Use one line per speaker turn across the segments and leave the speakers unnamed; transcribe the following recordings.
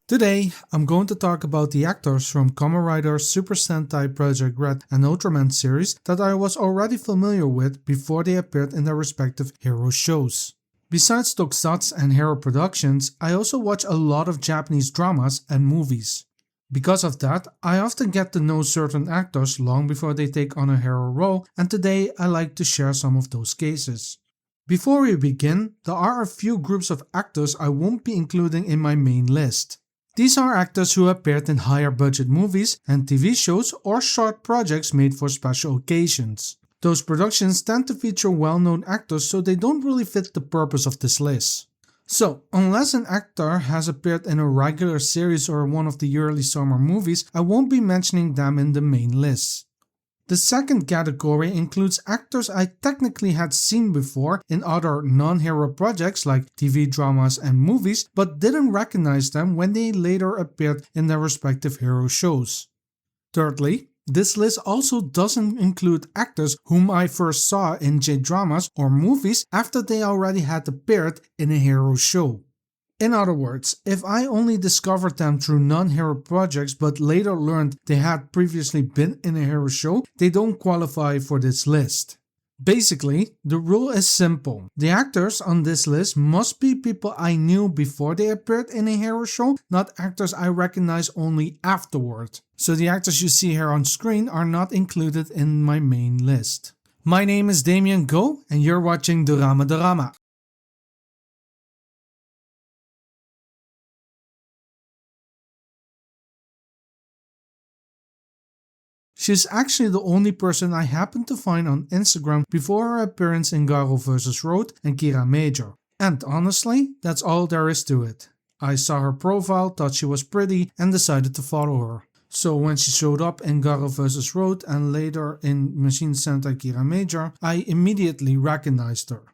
Today, I'm going to talk about the actors from Kamen Rider, Super Sentai, Project R.E.D and Ultraman series that I was already familiar with before they appeared in their respective hero shows. Besides tokusatsu and hero productions, I also watch a lot of Japanese dramas and movies. Because of that, I often get to know certain actors long before they take on a hero role, and today I like to share some of those cases. Before we begin, there are a few groups of actors I won't be including in my main list. These are actors who appeared in higher budget movies and TV shows or short projects made for special occasions. Those productions tend to feature well-known actors, so they don't really fit the purpose of this list. So, unless an actor has appeared in a regular series or one of the early summer movies, I won't be mentioning them in the main list. The second category includes actors I technically had seen before in other non-hero projects like TV dramas and movies, but didn't recognize them when they later appeared in their respective hero shows. Thirdly, this list also doesn't include actors whom I first saw in J-dramas or movies after they already had appeared in a hero show. In other words, if I only discovered them through non-hero projects but later learned they had previously been in a hero show, they don't qualify for this list. Basically, the rule is simple. The actors on this list must be people I knew before they appeared in a hero show, not actors I recognize only afterward. So the actors you see here on screen are not included in my main list. My name is Damian Gho and you're watching Dorama. She's actually the only person I happened to find on Instagram before her appearance in Garo vs. R.E.D and Kira Major. And honestly, that's all there is to it. I saw her profile, thought she was pretty, and decided to follow her. So when she showed up in Garo vs. R.E.D and later in Machine Sentai Kira Major, I immediately recognized her.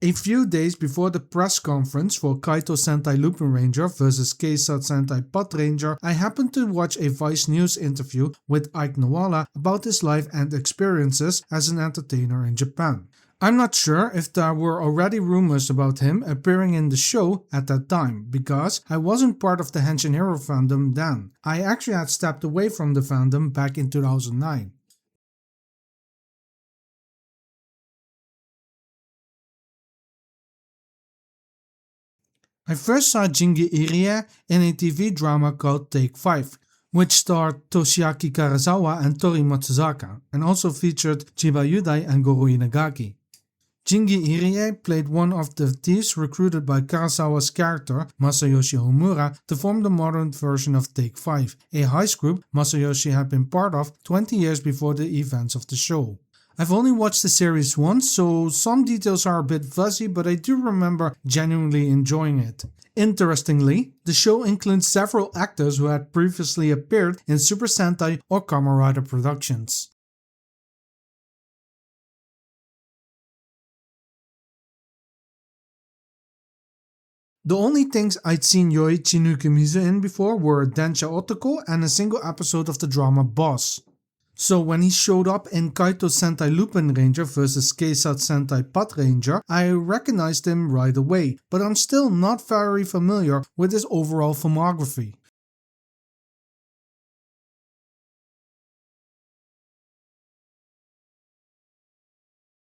A few days before the press conference for Kaito Sentai Lupin Ranger vs Keisat Sentai Pod Ranger, I happened to watch a Vice News interview with Ike Nawala about his life and experiences as an entertainer in Japan. I'm not sure if there were already rumors about him appearing in the show at that time, because I wasn't part of the Henshin Hero fandom then. I actually had stepped away from the fandom back in 2009. I first saw Jingi Irie in a TV drama called Take 5, which starred Toshiaki Karazawa and Tori Matsuzaka, and also featured Chiba Yudai and Goro Inagaki. Jingi Irie played one of the thieves recruited by Karazawa's character Masayoshi Homura to form the modern version of Take 5, a heist group Masayoshi had been part of 20 years before the events of the show. I've only watched the series once, so some details are a bit fuzzy, but I do remember genuinely enjoying it. Interestingly, the show includes several actors who had previously appeared in Super Sentai or Kamen Rider productions. The only things I'd seen Yoichi Nukimizu in before were Densha Otoko and a single episode of the drama Boss. So when he showed up in Kaito Sentai Lupin Ranger vs Keisat Sentai Pod Ranger, I recognized him right away, but I'm still not very familiar with his overall filmography.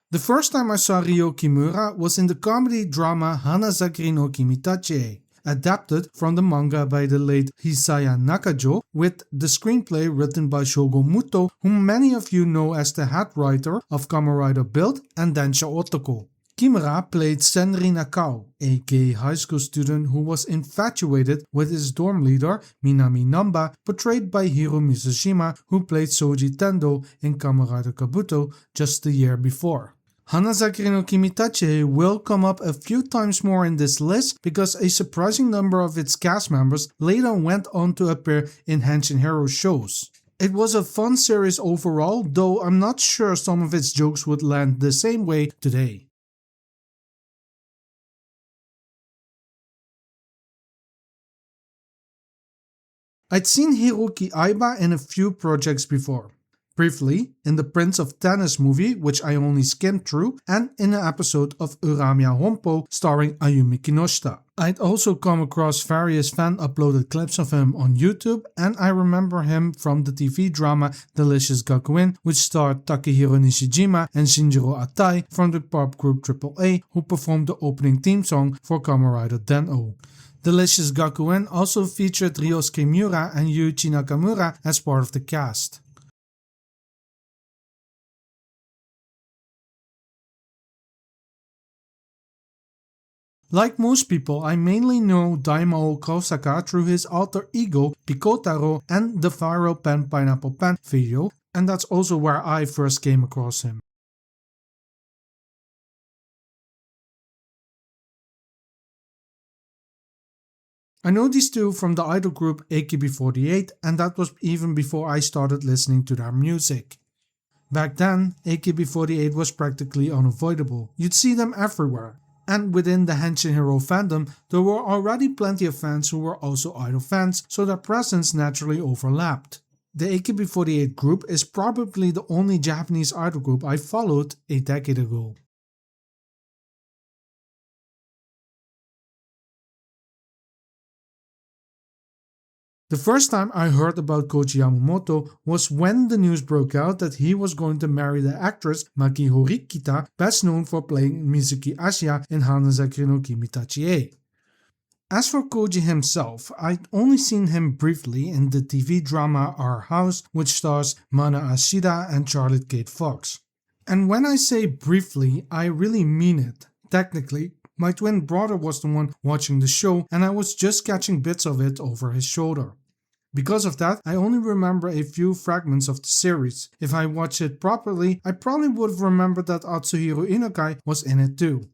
The first time I saw Ryo Kimura was in the comedy drama Hanazakiri no Kimitachi, adapted from the manga by the late Hisaya Nakajo, with the screenplay written by Shogo Muto, whom many of you know as the head writer of Kamen Rider Build and Densha Otoko. Kimura played Senri Nakao, a gay high school student who was infatuated with his dorm leader Minami Namba, portrayed by Hiro Mizushima, who played Soji Tendo in Kamen Rider Kabuto just the year before. Hanazakiri no Kimitachi will come up a few times more in this list because a surprising number of its cast members later went on to appear in Henshin Hero shows. It was a fun series overall, though I'm not sure some of its jokes would land the same way today. I'd seen Hiroki Aiba in a few projects before. briefly in the Prince of Tennis movie, which I only skimmed through, and in an episode of Uramiya Honpo starring Ayumi Kinoshita. I'd also come across various fan-uploaded clips of him on YouTube, and I remember him from the TV drama Delicious Gakuen, which starred Takehiro Nishijima and Shinjiro Atai from the pop group AAA, who performed the opening theme song for Kamen Rider Den-O. Delicious Gakuen also featured Ryosuke Miura and Yuichi Nakamura as part of the cast. Like most people, I mainly know Daimao Kosaka through his alter ego Pikotaro and the viral Pen Pineapple Pen video, and that's also where I first came across him. I know these two from the idol group AKB48, and that was even before I started listening to their music. Back then, AKB48 was practically unavoidable. You'd see them everywhere. And within the Henshin Hero fandom, there were already plenty of fans who were also idol fans, so their presence naturally overlapped. The AKB48 group is probably the only Japanese idol group I followed a decade ago. The first time I heard about Koji Yamamoto was when the news broke out that he was going to marry the actress Maki Horikita, best known for playing Mizuki Asya in Hanazaki no Kimitachi. As for Koji himself, I'd only seen him briefly in the TV drama Our House, which stars Mana Ashida and Charlotte Kate Fox. And when I say briefly, I really mean it. Technically, my twin brother was the one watching the show, and I was just catching bits of it over his shoulder. Because of that, I only remember a few fragments of the series. If I watched it properly, I probably would have remembered that Atsuhiro Inokai was in it too.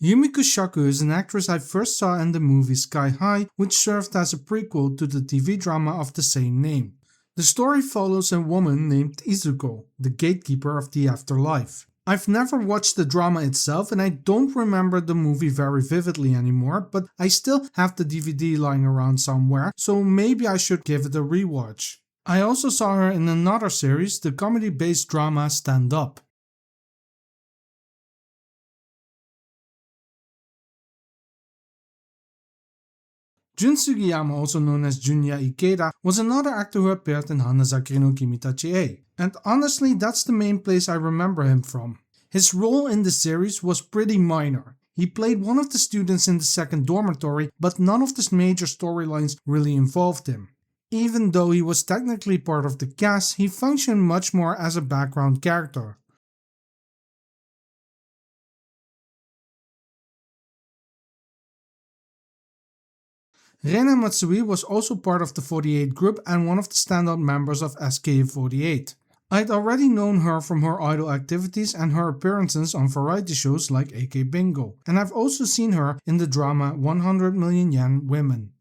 Yumiko Shaku is an actress I first saw in the movie Sky High, which served as a prequel to the TV drama of the same name. The story follows a woman named Izuko, the gatekeeper of the afterlife. I've never watched the drama itself and I don't remember the movie very vividly anymore, but I still have the DVD lying around somewhere, so maybe I should give it a rewatch. I also saw her in another series, the comedy-based drama Stand Up. Jun Sugiyama, also known as Junya Ikeda, was another actor who appeared in Hanazaki no Kimitachi, and honestly that's the main place I remember him from. His role in the series was pretty minor. He played one of the students in the second dormitory, but none of the major storylines really involved him. Even though he was technically part of the cast, he functioned much more as a background character. Rena Matsui was also part of the 48 group and one of the standout members of SKU48. I'd already known her from her idol activities and her appearances on variety shows like AK Bingo, and I've also seen her in the drama 100 Million Yen Women.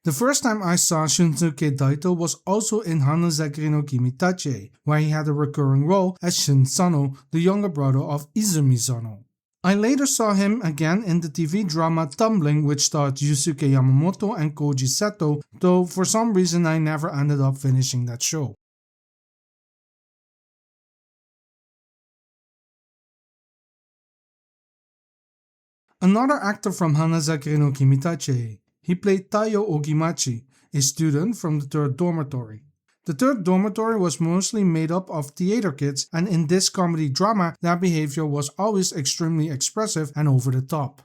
The first time I saw Shunsuke Daito was also in Hanazaki no Kimitachi, where he had a recurring role as Shin Sano, the younger brother of Izumi Sano. I later saw him again in the TV drama Tumbling, which starred Yusuke Yamamoto and Koji Seto, though for some reason I never ended up finishing that show. Another actor from Hanazaki no Kimitachi. He played Taiyo Ogimachi, a student from the third dormitory. The third dormitory was mostly made up of theater kids, and in this comedy drama, their behavior was always extremely expressive and over the top.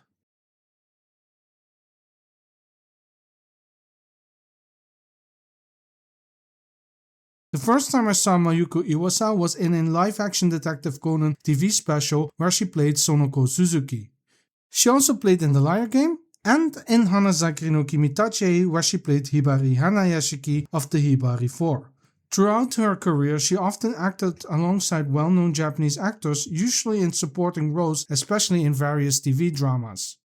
The first time I saw Mayuko Iwasa was in a live-action Detective Conan TV special where she played Sonoko Suzuki. She also played in The Liar Game and in Hanazaki no Kimitachi, where she played Hibari Hanayashiki of the Hibari 4. Throughout her career, she often acted alongside well-known Japanese actors, usually in supporting roles, especially in various TV dramas.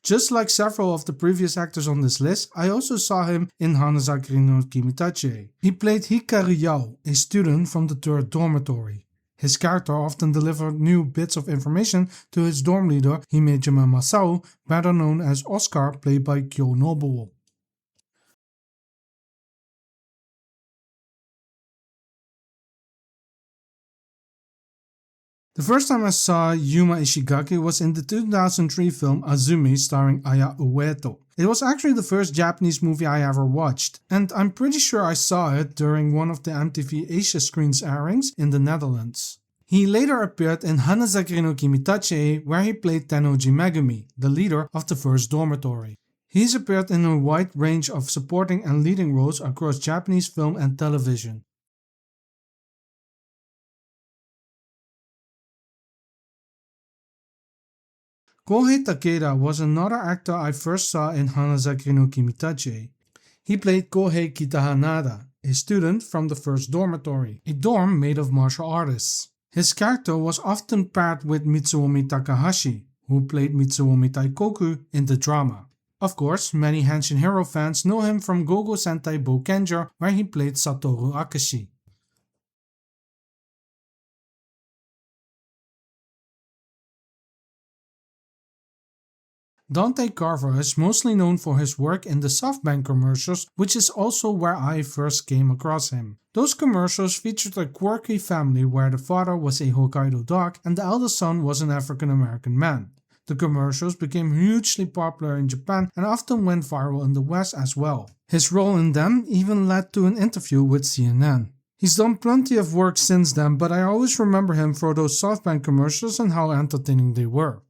Just like several of the previous actors on this list, I also saw him in Hanazakari no Kimitachi. He played Hikaru Yao, a student from the third dormitory. His character often delivered new bits of information to his dorm leader Himejima Masao, better known as Oscar, played by Kyo Nobuo. The first time I saw Yuma Ishigaki was in the 2003 film Azumi starring Aya Ueto. It was actually the first Japanese movie I ever watched, and I'm pretty sure I saw it during one of the MTV Asia Screens airings in the Netherlands. He later appeared in Hanazakari no Kimitachi, where he played Tennoji Megumi, the leader of the first dormitory. He's appeared in a wide range of supporting and leading roles across Japanese film and television. Kohei Takeda was another actor I first saw in Hanazakari no Kimitachi. He played Kohei Kitahanada, a student from the first dormitory, a dorm made of martial artists. His character was often paired with Mitsuomi Takahashi, who played Mitsuomi Taikoku in the drama. Of course, many Henshin Hero fans know him from Gogo Sentai Boukenger, where he played Satoru Akashi. Dante Carver is mostly known for his work in the SoftBank commercials, which is also where I first came across him. Those commercials featured a quirky family where the father was a Hokkaido dog and the eldest son was an African American man. The commercials became hugely popular in Japan and often went viral in the West as well. His role in them even led to an interview with CNN. He's done plenty of work since then, but I always remember him for those SoftBank commercials and how entertaining they were.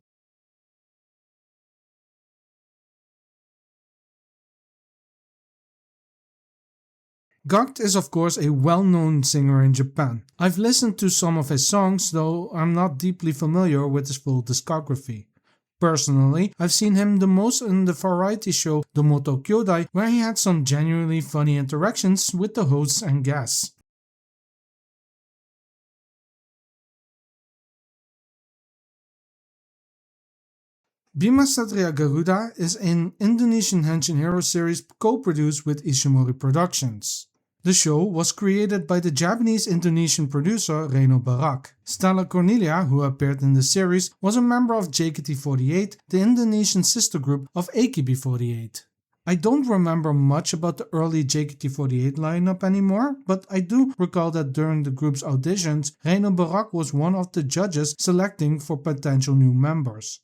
Gakt is of course a well-known singer in Japan. I've listened to some of his songs, though I'm not deeply familiar with his full discography. Personally, I've seen him the most in the variety show Domoto Kyodai, where he had some genuinely funny interactions with the hosts and guests. Bima Satria Garuda is an Indonesian Henshin Hero series co-produced with Ishimori Productions. The show was created by the Japanese-Indonesian producer Reno Barak. Stella Cornelia, who appeared in the series, was a member of JKT48, the Indonesian sister group of AKB48. I don't remember much about the early JKT48 lineup anymore, but I do recall that during the group's auditions, Reno Barak was one of the judges selecting for potential new members.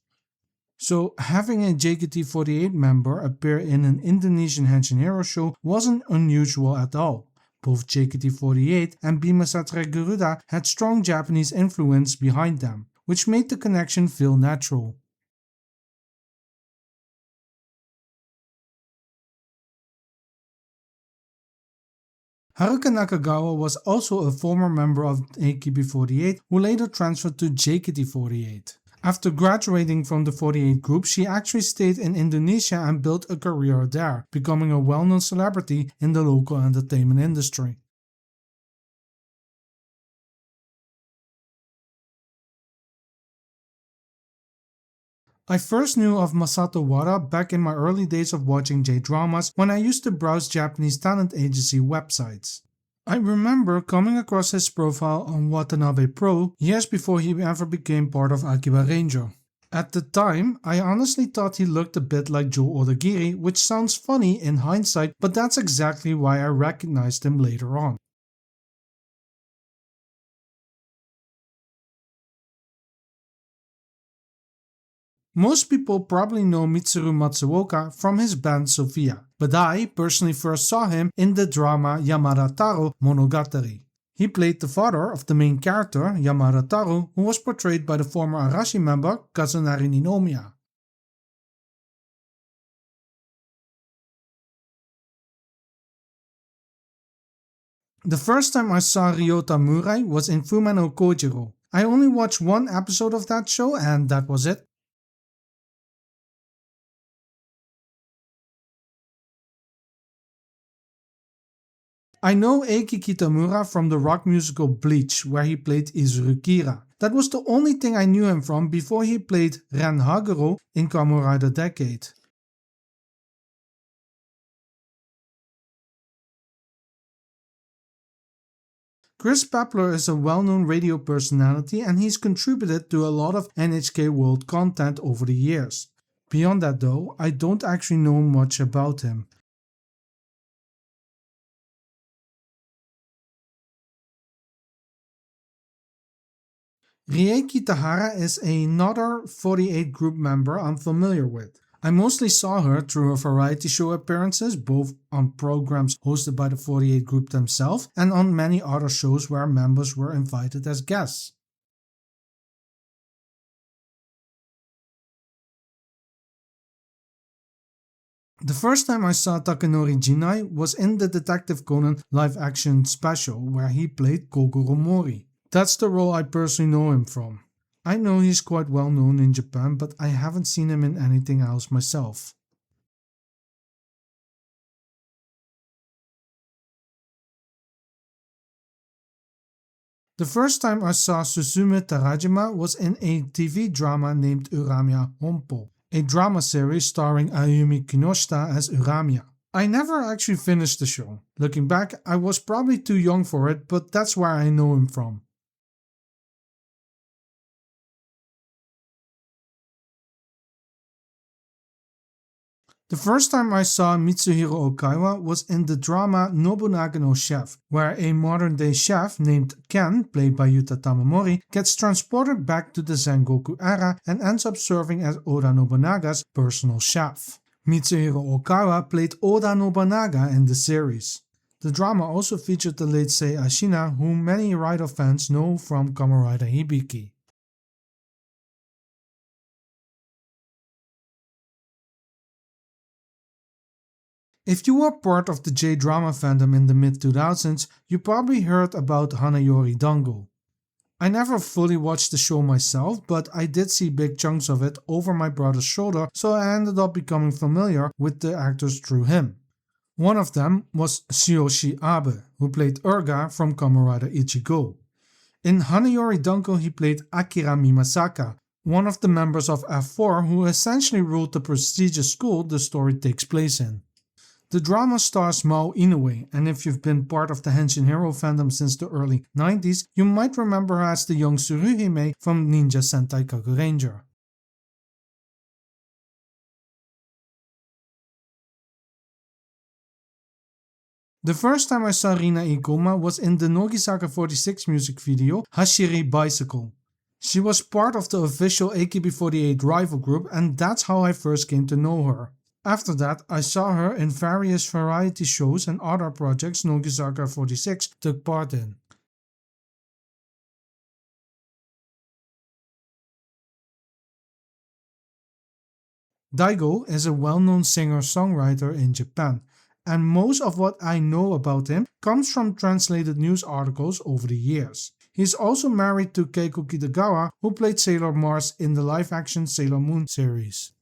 So having a JKT48 member appear in an Indonesian Henshin Hero show wasn't unusual at all. Both JKT48 and Bima Satra Garuda had strong Japanese influence behind them, which made the connection feel natural. Haruka Nakagawa was also a former member of AKB48 who later transferred to JKT48. After graduating from the 48 group, she actually stayed in Indonesia and built a career there, becoming a well-known celebrity in the local entertainment industry. I first knew of Masato Wada back in my early days of watching J-dramas when I used to browse Japanese talent agency websites. I remember coming across his profile on Watanabe Pro years before he ever became part of Akiba Ranger. At the time, I honestly thought he looked a bit like Joe Odagiri, which sounds funny in hindsight, but that's exactly why I recognized him later on. Most people probably know Mitsuru Matsuoka from his band Sophia, but I personally first saw him in the drama Yamada Taro Monogatari. He played the father of the main character, Yamada Taro, who was portrayed by the former Arashi member Kazunari Ninomiya. The first time I saw Ryota Murai was in Fumano Kojiro. I only watched one episode of that show and that was it. I know Eiki Kitamura from the rock musical Bleach, where he played Izuru Kira. That was the only thing I knew him from before he played Ren Haguro in Kamen Rider Decade. Chris Papler is a well-known radio personality and he's contributed to a lot of NHK World content over the years. Beyond that though, I don't actually know much about him. Rie Kitahara is another 48 group member I'm familiar with. I mostly saw her through her variety show appearances, both on programs hosted by the 48 group themselves and on many other shows where members were invited as guests. The first time I saw Takanori Jinai was in the Detective Conan live-action special where he played Kogoro Mori. That's the role I personally know him from. I know he's quite well known in Japan, but I haven't seen him in anything else myself. The first time I saw Susumu Tarajima was in a TV drama named Uramiya Honpo, a drama series starring Ayumi Kinoshita as Uramiya. I never actually finished the show. Looking back, I was probably too young for it, but that's where I know him from. The first time I saw Mitsuhiro Okaiwa was in the drama Nobunaga no Chef, where a modern-day chef named Ken, played by Yuta Tamamori, gets transported back to the Sengoku era and ends up serving as Oda Nobunaga's personal chef. Mitsuhiro Okaiwa played Oda Nobunaga in the series. The drama also featured the late Sei Ashina, whom many Rider fans know from Kamen Rider Hibiki. If you were part of the J-drama fandom in the mid-2000s, you probably heard about Hanayori Dango. I never fully watched the show myself, but I did see big chunks of it over my brother's shoulder, so I ended up becoming familiar with the actors through him. One of them was Tsuyoshi Abe, who played Urga from Kamen Rider Ichigo. In Hanayori Dango he played Akira Mimasaka, one of the members of F4 who essentially ruled the prestigious school the story takes place in. The drama stars Mao Inoue, and if you've been part of the Henshin Hero fandom since the early 90s, you might remember her as the young Tsuruhime from Ninja Sentai Kakuranger. The first time I saw Rina Ikoma was in the Nogisaka 46 music video Hashiri Bicycle. She was part of the official AKB48 rival group, and that's how I first came to know her. After that, I saw her in various variety shows and other projects Nogisaka 46 took part in. Daigo is a well-known singer-songwriter in Japan, and most of what I know about him comes from translated news articles over the years. He is also married to Keiko Kitagawa, who played Sailor Mars in the live-action Sailor Moon series.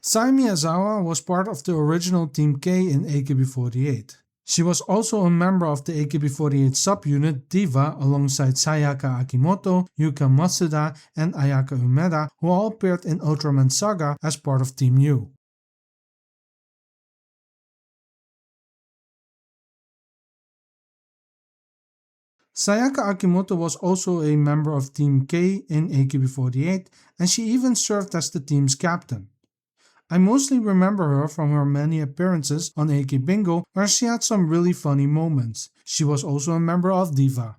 Sai Miyazawa was part of the original Team K in AKB48. She was also a member of the AKB48 subunit Diva alongside Sayaka Akimoto, Yuka Matsuda, and Ayaka Umeda, who all appeared in Ultraman Saga as part of Team U. Sayaka Akimoto was also a member of Team K in AKB48, and she even served as the team's captain. I mostly remember her from her many appearances on AK Bingo, where she had some really funny moments. She was also a member of Diva.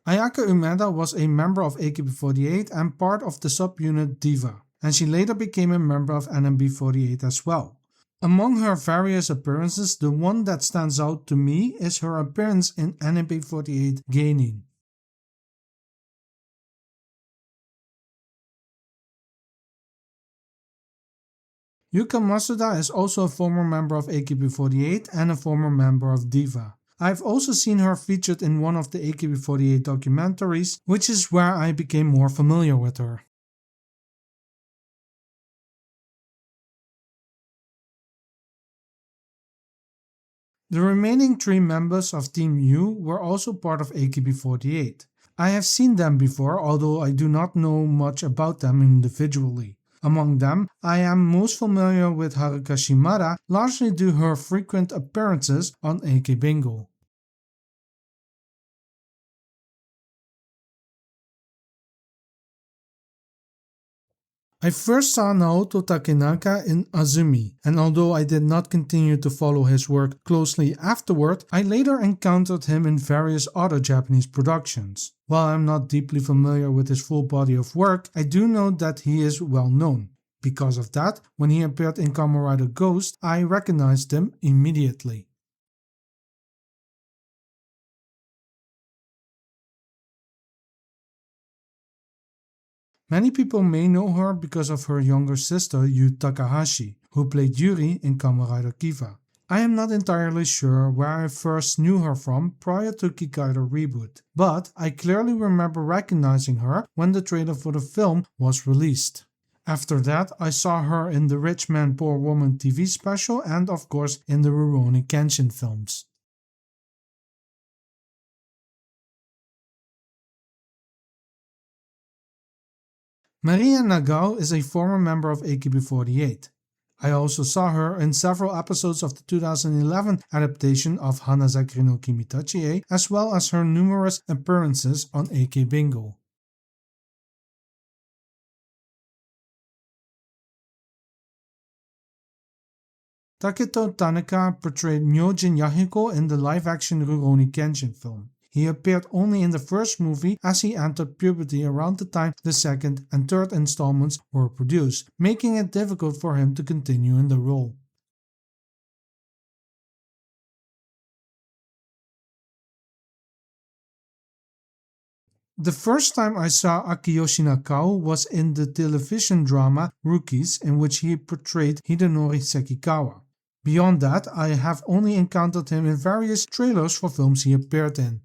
Ayaka Umeda was a member of AKB48 and part of the subunit Diva, and she later became a member of NMB48 as well. Among her various appearances, the one that stands out to me is her appearance in NMB48 Geinin. Yuka Masuda is also a former member of AKB48 and a former member of Diva. I've also seen her featured in one of the AKB48 documentaries, which is where I became more familiar with her. The remaining 3 members of Team U were also part of AKB48. I have seen them before, although I do not know much about them individually. Among them, I am most familiar with Haruka Shimada, largely due to her frequent appearances on AK Bingo. I first saw Naoto Takenaka in Azumi, and although I did not continue to follow his work closely afterward, I later encountered him in various other Japanese productions. While I'm not deeply familiar with his full body of work, I do know that he is well known. Because of that, when he appeared in Kamen Rider Ghost, I recognized him immediately. Many people may know her because of her younger sister Yu Takahashi, who played Yuri in Kamen Rider Kiva. I am not entirely sure where I first knew her from prior to Kikaider reboot, but I clearly remember recognizing her when the trailer for the film was released. After that, I saw her in the Rich Man Poor Woman TV special and of course in the Rurouni Kenshin films. Maria Nagao is a former member of AKB48. I also saw her in several episodes of the 2011 adaptation of Hanazakiri no Kimitachi, as well as her numerous appearances on AK Bingo. Taketo Tanaka portrayed Myojin Yahiko in the live-action Rurouni Kenshin film. He appeared only in the first movie as he entered puberty around the time the second and third installments were produced, making it difficult for him to continue in the role. The first time I saw Akiyoshi Nakao was in the television drama Rookies, in which he portrayed Hidenori Sekikawa. Beyond that, I have only encountered him in various trailers for films he appeared in.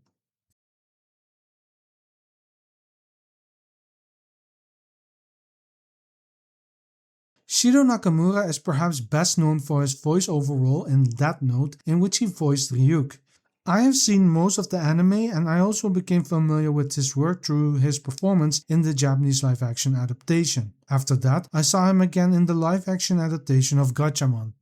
Shiro Nakamura is perhaps best known for his voiceover role in Death Note, in which he voiced Ryuk. I have seen most of the anime and I also became familiar with his work through his performance in the Japanese live-action adaptation. After that, I saw him again in the live-action adaptation of Gatchaman.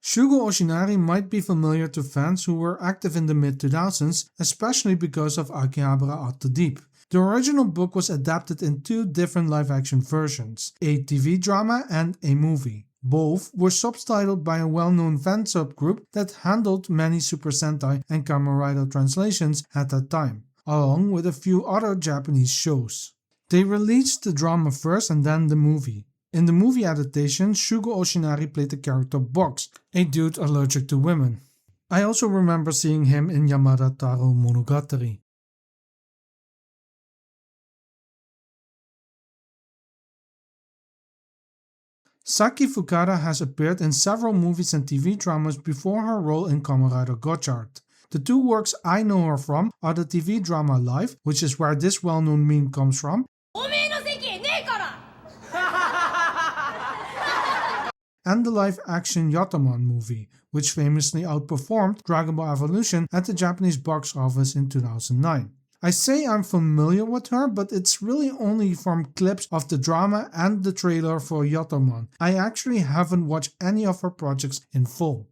Shugo Oshinari might be familiar to fans who were active in the mid-2000s, especially because of Akihabara at the Deep. The original book was adapted in 2 different live-action versions, a TV drama and a movie. Both were subtitled by a well-known fan subgroup that handled many Super Sentai and Kamen Rider translations at that time, along with a few other Japanese shows. They released the drama first and then the movie. In the movie adaptation, Shugo Oshinari played the character Box, a dude allergic to women. I also remember seeing him in Yamada Taro Monogatari. Saki Fukada has appeared in several movies and TV dramas before her role in Kamen Rider Gotchard. The 2 works I know her from are the TV drama Life, which is where this well-known meme comes from, and the live-action Yotamon movie, which famously outperformed Dragon Ball Evolution at the Japanese box office in 2009. I say I'm familiar with her, but it's really only from clips of the drama and the trailer for Yotamon. I actually haven't watched any of her projects in full.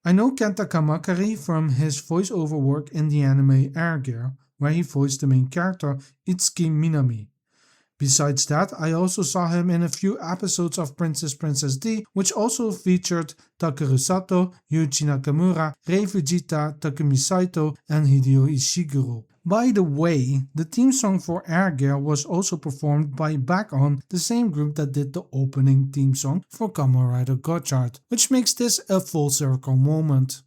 I know Kenta Kamakari from his voiceover work in the anime R.E.D, where he voiced the main character Itsuki Minami. Besides that, I also saw him in a few episodes of Princess D, which also featured Takeru Sato, Yuichi Nakamura, Rei Fujita, Takumi Saito, and Hideo Ishiguro. By the way, the theme song for R.E.D was also performed by Back On, the same group that did the opening theme song for Kamen Rider Gotchard, which makes this a full circle moment.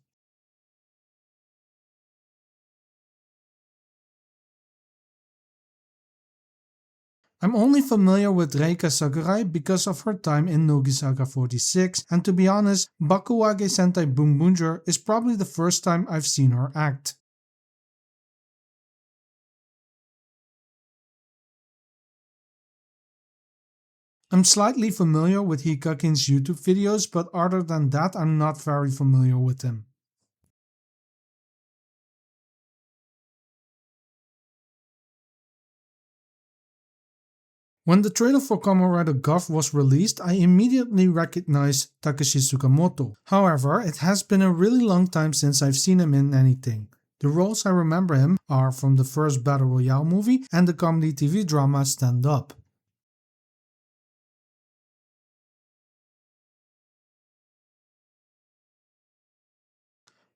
I'm only familiar with Reika Sakurai because of her time in Nogisaga 46, and to be honest, Bakuwage Sentai Boom Bunjo is probably the first time I've seen her act. I'm slightly familiar with Hikakin's YouTube videos, but other than that, I'm not very familiar with him. When the trailer for Kamen Rider Gov was released, I immediately recognized Takeshi Tsukamoto. However, it has been a really long time since I've seen him in anything. The roles I remember him are from the first Battle Royale movie and the comedy TV drama Stand Up.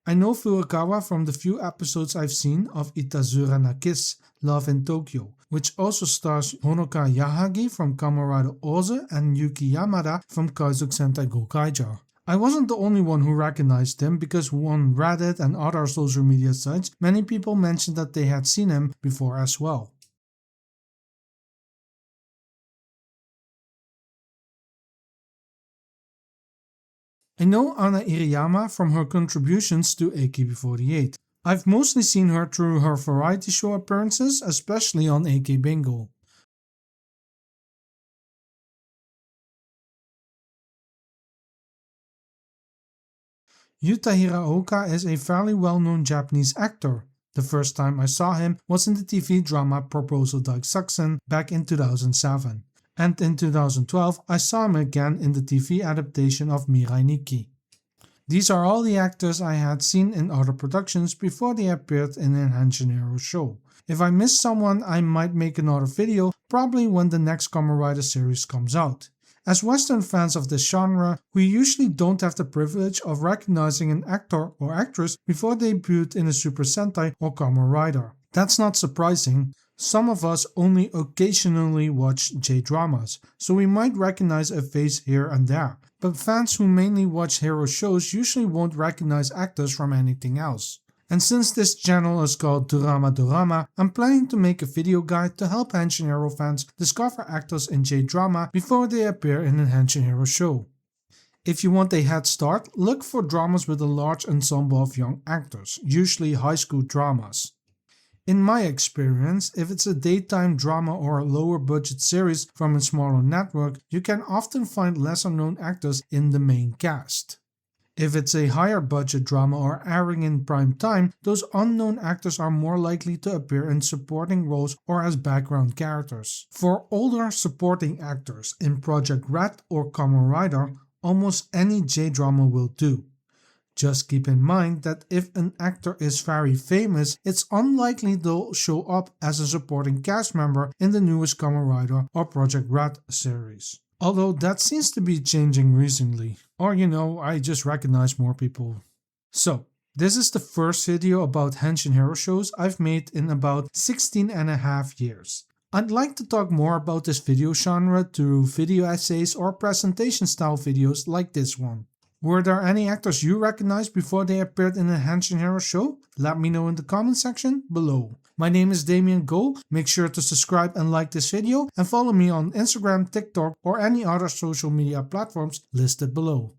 I know Furukawa from the few episodes I've seen of Itazura na Kiss, Love in Tokyo, which also stars Honoka Yahagi from Kamen Rider Oze and Yuki Yamada from Kaizuk Sentai Gokaiger. I wasn't the only one who recognized him because on Reddit and other social media sites, many people mentioned that they had seen him before as well. I know Anna Iriyama from her contributions to AKB48. I've mostly seen her through her variety show appearances, especially on AK Bingo. Yuta Hiraoka is a fairly well-known Japanese actor. The first time I saw him was in the TV drama Proposal Daisakusen back in 2007. And in 2012 I saw him again in the TV adaptation of Mirai Nikki. These are all the actors I had seen in other productions before they appeared in an Henshin Hero show. If I missed someone, I might make another video, probably when the next Kamen Rider series comes out. As Western fans of this genre, we usually don't have the privilege of recognizing an actor or actress before they debuted in a Super Sentai or Kamen Rider. That's not surprising. Some of us only occasionally watch J-dramas, so we might recognize a face here and there. But fans who mainly watch hero shows usually won't recognize actors from anything else. And since this channel is called Dorama Dorama, I'm planning to make a video guide to help Henshin Hero fans discover actors in J-drama before they appear in a Henshin Hero show. If you want a head start, look for dramas with a large ensemble of young actors, usually high school dramas. In my experience, if it's a daytime drama or a lower budget series from a smaller network, you can often find lesser known actors in the main cast. If it's a higher budget drama or airing in prime time, those unknown actors are more likely to appear in supporting roles or as background characters. For older supporting actors in Project R.E.D or Kamen Rider, almost any J-drama will do. Just keep in mind that if an actor is very famous, it's unlikely they'll show up as a supporting cast member in the newest Kamen Rider or Project R.E.D series. Although that seems to be changing recently. Or I just recognize more people. So, this is the first video about Henshin Hero shows I've made in about 16.5 years. I'd like to talk more about this video genre through video essays or presentation style videos like this one. Were there any actors you recognized before they appeared in a Henshin Hero show? Let me know in the comment section below. My name is Damian Gho. Make sure to subscribe and like this video and follow me on Instagram, TikTok or any other social media platforms listed below.